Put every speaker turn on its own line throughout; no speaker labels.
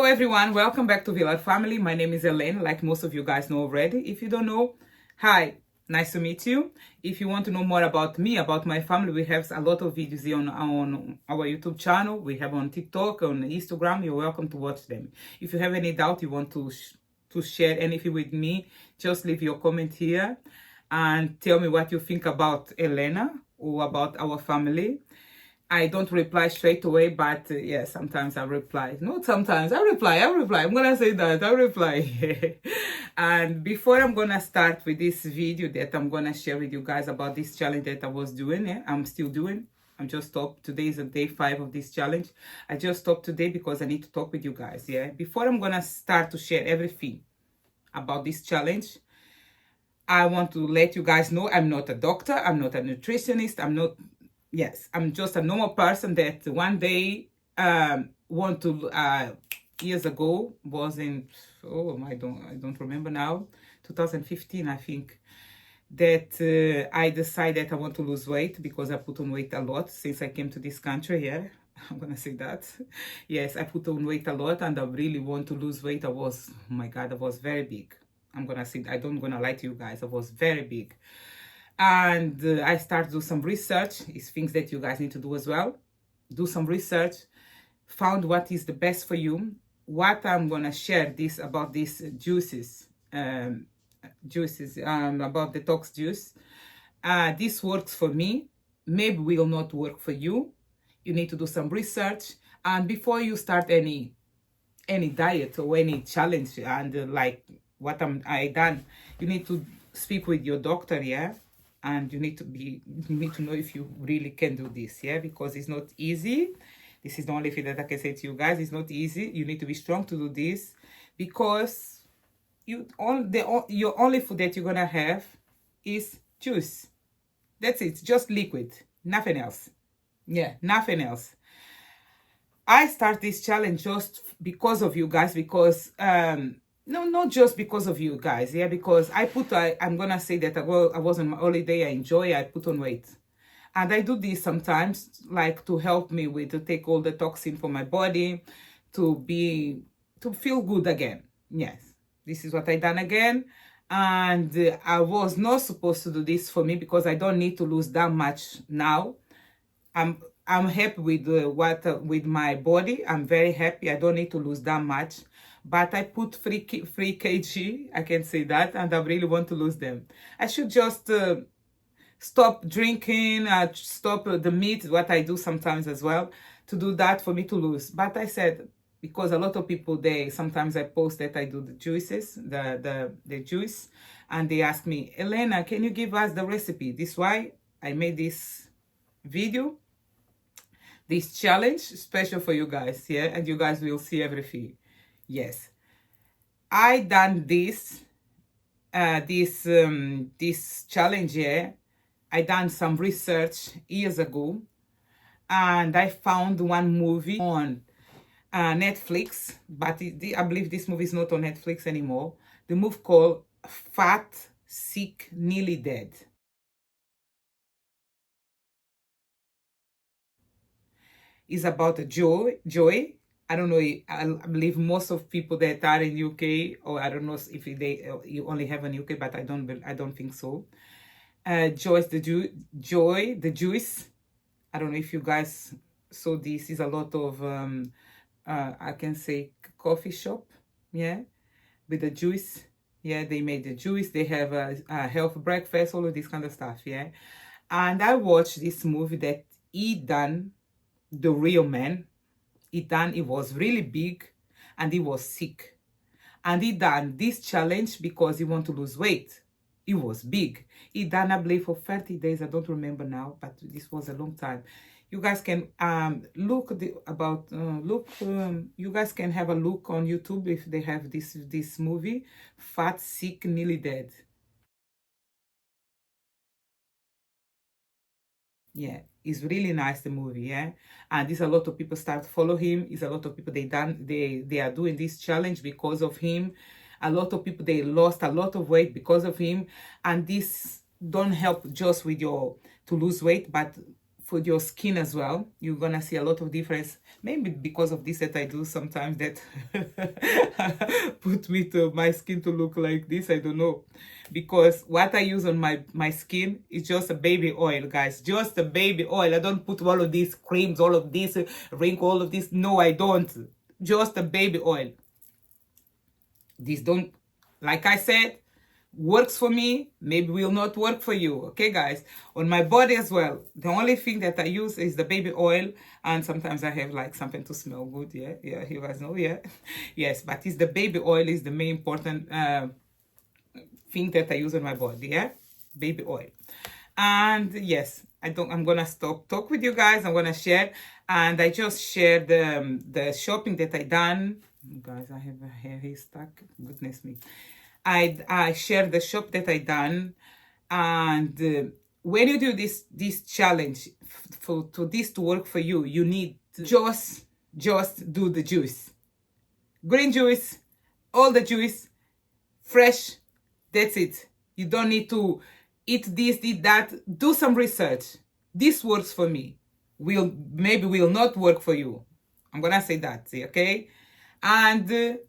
everyone, welcome back to Villa Family. My name is Elaine, like most of you guys know already. If you don't know, hi, nice to meet you. If you want to know more about me, about my family, we have a lot of videos here on our YouTube channel. We have on TikTok, on Instagram. You're welcome to watch them. If you have any doubt, you want to share anything with me, just leave your comment here and tell me what you think about Elena or about our family. I don't reply straight away, but yeah, sometimes I reply. Not sometimes, I reply. I'm gonna say that, I reply. And before I'm gonna start with this video that I'm gonna share with you guys about this challenge that I was doing, I'm still doing. I'm just stopped. Today is day 5 of this challenge. I just stopped today because I need to talk with you guys, yeah? Before I'm gonna start to share everything about this challenge, I want to let you guys know I'm not a doctor, I'm not a nutritionist, I'm just a normal person that one day want to years ago was in I don't remember now, 2015 I think, that I decided I want to lose weight because I put on weight a lot since I came to this country here. I'm gonna say that. Yes, I put on weight a lot and I really want to lose weight. I was, oh my God, I was very big. I'm gonna say, I don't gonna lie to you guys, I was very big. And I started to do some research. It's things that you guys need to do as well. Do some research, found what is the best for you. What I'm gonna share about these juices, about detox juice. This works for me. Maybe will not work for you. You need to do some research, and before you start any diet or any challenge, and like what I done, you need to speak with your doctor, yeah. And you need to know if you really can do this, yeah, because it's not easy. This is the only thing that I can say to you guys. It's not easy. You need to be strong to do this, because your only food that you're gonna have is juice. That's it, just liquid, nothing else. Yeah, nothing else. I start this challenge just because of you guys, because no, not just because of you guys, yeah, because I'm gonna say that I was on my holiday, I put on weight. And I do this sometimes, like to help me to take all the toxin from my body, to feel good again. Yes, this is what I done again. And I was not supposed to do this for me because I don't need to lose that much now. I'm happy with with my body. I'm very happy. I don't need to lose that much. But I put 3 kg, I can say that, and I really want to lose them. I should just stop drinking, stop the meat, what I do sometimes as well, to do that for me to lose. But I said, because a lot of people, sometimes I post that I do the juices, the juice, and they ask me, Elena, can you give us the recipe? This is why I made this video, this challenge, special for you guys, yeah, and you guys will see everything. Yes, I done this challenge here. I done some research years ago, and I found one movie on Netflix, but I believe this movie is not on Netflix anymore. The movie called Fat, Sick, Nearly Dead. Is about Joy. I don't know. I believe most of people that are in UK, or I don't know if you only have in UK, but I don't think so. Joy the juice. I don't know if you guys saw this. Is a lot of I can say coffee shop, yeah, with the juice. Yeah, they made the juice. They have a health breakfast, all of this kind of stuff, yeah. And I watched this movie that he done, the real man. He was really big and he was sick. And he done this challenge because he want to lose weight. He was big. He done, I believe, for 30 days. I don't remember now, but this was a long time. You guys can you guys can have a look on YouTube if they have this movie, Fat, Sick, Nearly Dead. Yeah, it's really nice, the movie, yeah. And there's a lot of people start to follow him. It's a lot of people they are doing this challenge because of him. A lot of people, they lost a lot of weight because of him. And this don't help just with to lose weight, but for your skin as well. You're gonna see a lot of difference, maybe because of this that I do sometimes that put me to my skin to look like this. I don't know, because what I use on my skin is just a baby oil, guys, just a baby oil. I don't put all of these creams, all of this wrinkle, all of this. No, I don't. Just a baby oil. These don't, like I said, works for me, maybe will not work for you. Okay, guys, on my body as well, the only thing that I use is the baby oil, and sometimes I have like something to smell good. Yeah, you guys know. Yeah. Yes, but it's the baby oil is the main important thing that I use on my body. Yeah, baby oil. And yes, I'm gonna stop talk with you guys. I'm gonna share, and I just shared the shopping that I done. Guys, I have a hair stuck. Goodness me. I shared the shop that I done, and when you do this challenge to this to work for you, you need to just do the juice, green juice, all the juice, fresh. That's it. You don't need to eat this, eat that. Do some research. This works for me. Maybe will not work for you. I'm gonna say that, okay? And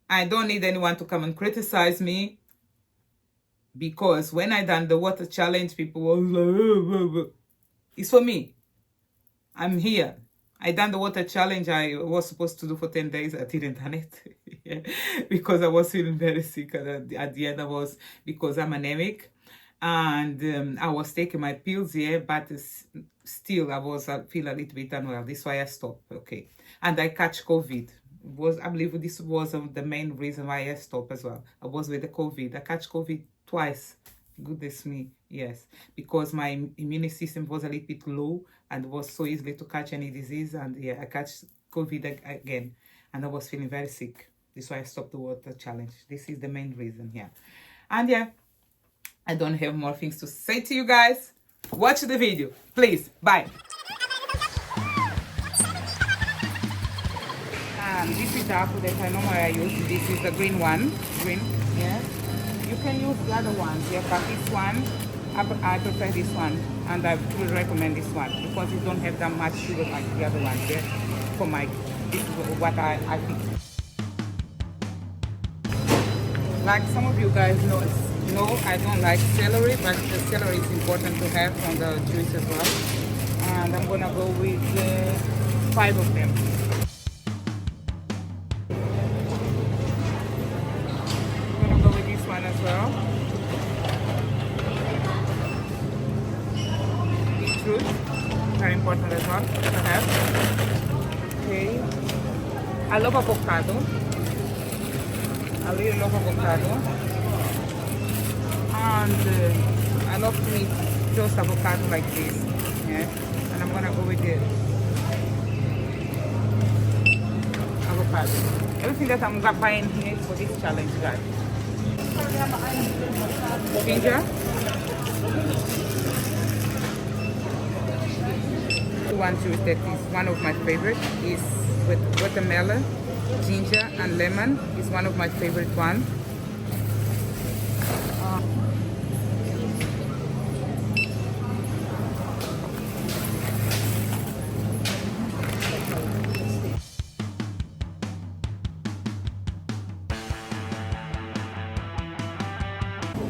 I don't need anyone to come and criticize me, because when I done the water challenge, people were like, it's for me. I'm here. I done the water challenge I was supposed to do for 10 days. I didn't done it yeah, because I was feeling very sick. And at the end, because I'm anemic. And I was taking my pills, yeah, but still I feel a little bit unwell. This is why I stopped, okay? And I catch COVID. I believe this was the main reason why I stopped as well. I was with the COVID. I catch COVID twice. Goodness me, yes. Because my immune system was a little bit low and was so easily to catch any disease. And yeah, I catch COVID again. And I was feeling very sick. This is why I stopped the water challenge. This is the main reason here. And yeah, I don't have more things to say to you guys. Watch the video, please. Bye. This is the apple that I normally use. This is the green one. Green, yeah. You can use the other ones, yeah, but this one, I prefer this one. And I would recommend this one because it don't have that much sugar like the other ones, yeah. For this is what I think. Like some of you guys know, I don't like celery, but the celery is important to have on the juice as well. And I'm gonna go with 5 of them. I'm gonna go with this one as well. Beetroot, very important as well to have. Okay. I love avocado. I really love avocado. And I love to eat just avocado like this, yeah. And I'm gonna go with the avocado. Everything that I'm buying here for this challenge, guys. Ginger. One juice that is one of my favorite is with watermelon, ginger, and lemon. Is one of my favorite ones.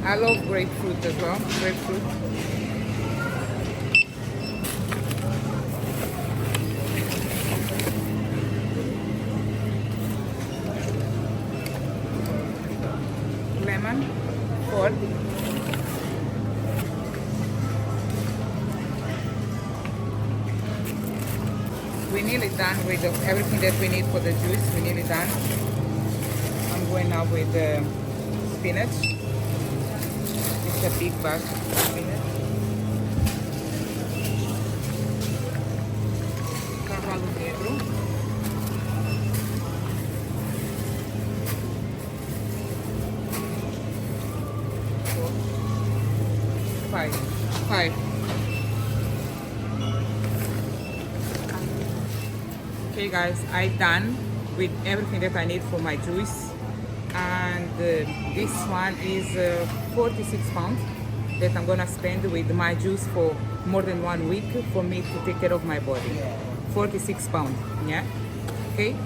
I love grapefruit as well. Grapefruit. Lemon. 4. We're nearly done with everything that we need for the juice. We're nearly done. I'm going now with the spinach. A big bag of spinach. Cavalo negro. Five. Okay guys, I'm done with everything that I need for my juice. And this one is 46 pounds. that I'm gonna spend with my juice for more than 1 week for me to take care of my body. 46 pounds, yeah? Okay?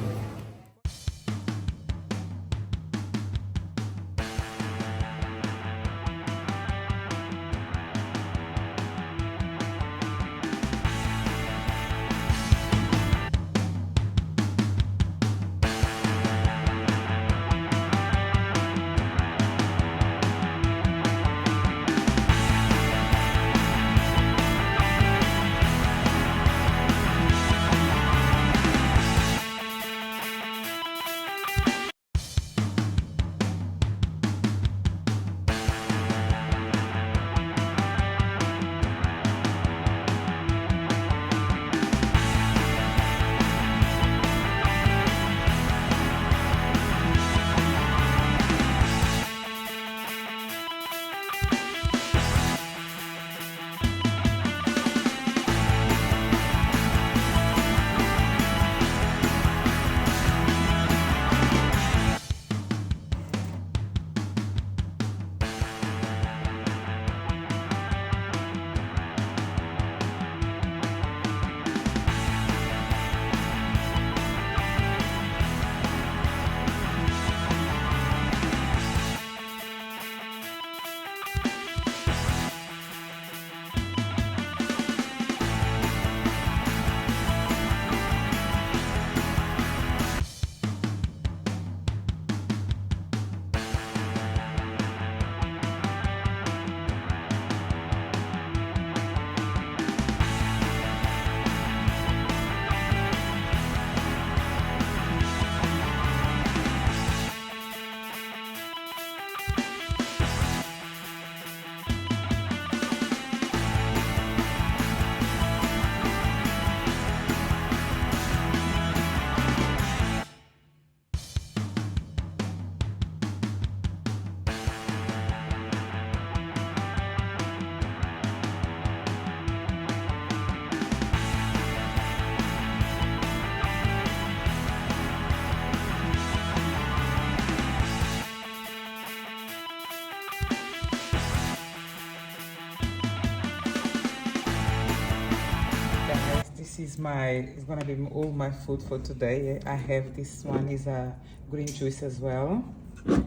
Guys, this is it's gonna be all my food for today. I have this one is a green juice as well,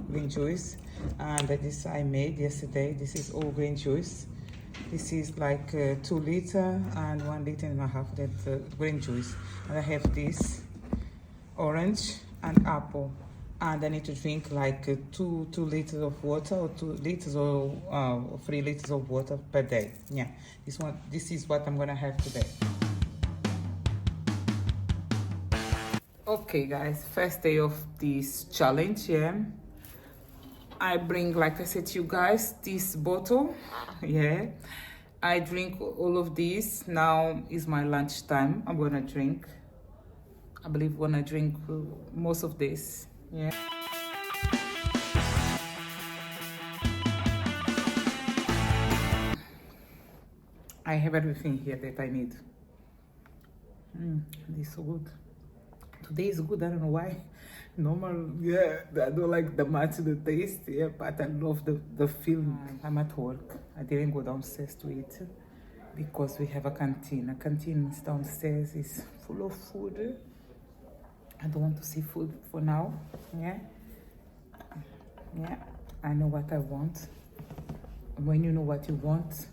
green juice, and this I made yesterday. This is all green juice. This is like 2 liter and 1.5 liter that green juice, and I have this orange and apple, and I need to drink like 2 liters of water, or 2 liters or 3 liters of water per day. Yeah, this is what I'm gonna have today. Okay guys, first day of this challenge. Yeah, I bring, like I said to you guys, this bottle. Yeah, I drink all of this. Now is my lunch time. I'm gonna drink, I believe when I drink most of this. Yeah, I have everything here that I need. This is so good. Today is good, I don't know why. Normal, yeah, I don't like the much the taste, yeah, but I love the feeling. I'm at work. I didn't go downstairs to eat because we have a canteen. A canteen is downstairs, is full of food. I don't want to see food for now. Yeah, I know what I want. When you know what you want,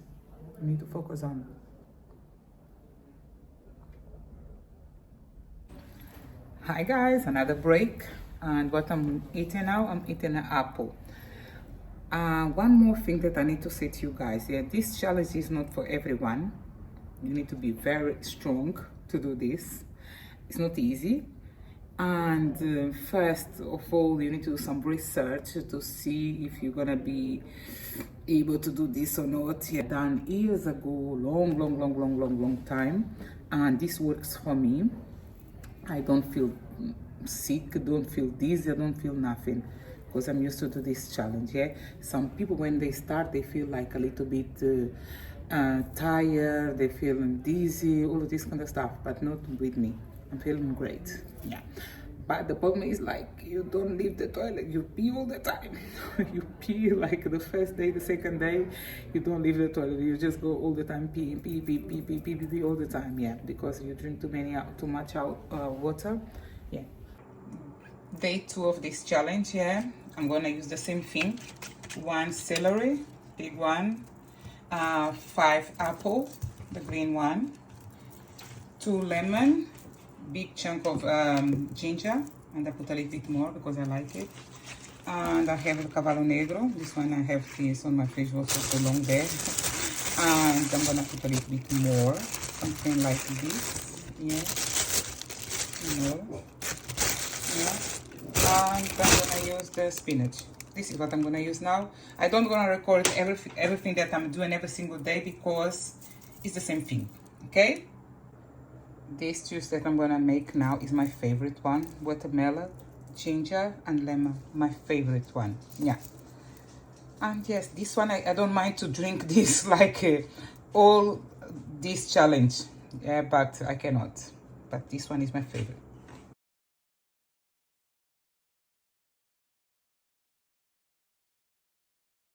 you need to focus on. Hi guys, another break, and what I'm eating now, I'm eating an apple. One more thing that I need to say to you guys, yeah, this challenge is not for everyone. You need to be very strong to do this. It's not easy, and first of all, you need to do some research to see if you're gonna be able to do this or not. Yeah, done years ago, long time, and this works for me. I don't feel sick, don't feel dizzy, I don't feel nothing, because I'm used to do this challenge. Yeah, some people when they start, they feel like a little bit tired, they feel dizzy, all of this kind of stuff, but not with me. I'm feeling great. Yeah, But the problem is, like, you don't leave the toilet, you pee all the time. You pee like the first day, the second day, you don't leave the toilet, you just go all the time peeing, pee all the time. Yeah, because you drink too much water. Yeah. Day 2 of this challenge. Yeah, I'm gonna use the same thing. 1 celery, big one, 5 apple, the green one, 2 lemon, big chunk of ginger, and I put a little bit more because I like it. And I have the cavallo negro. This one I have this on my fridge also for long there. And I'm gonna put a little bit more, something like this. Yeah, more. Yeah. And I'm gonna use the spinach. This is what I'm gonna use now. I don't gonna record everything that I'm doing every single day because it's the same thing. Okay. This juice that I'm gonna make now is my favorite one. Watermelon, ginger, and lemon. My favorite one. Yeah. And yes, this one I don't mind to drink this like all this challenge. Yeah, but I cannot. But this one is my favorite.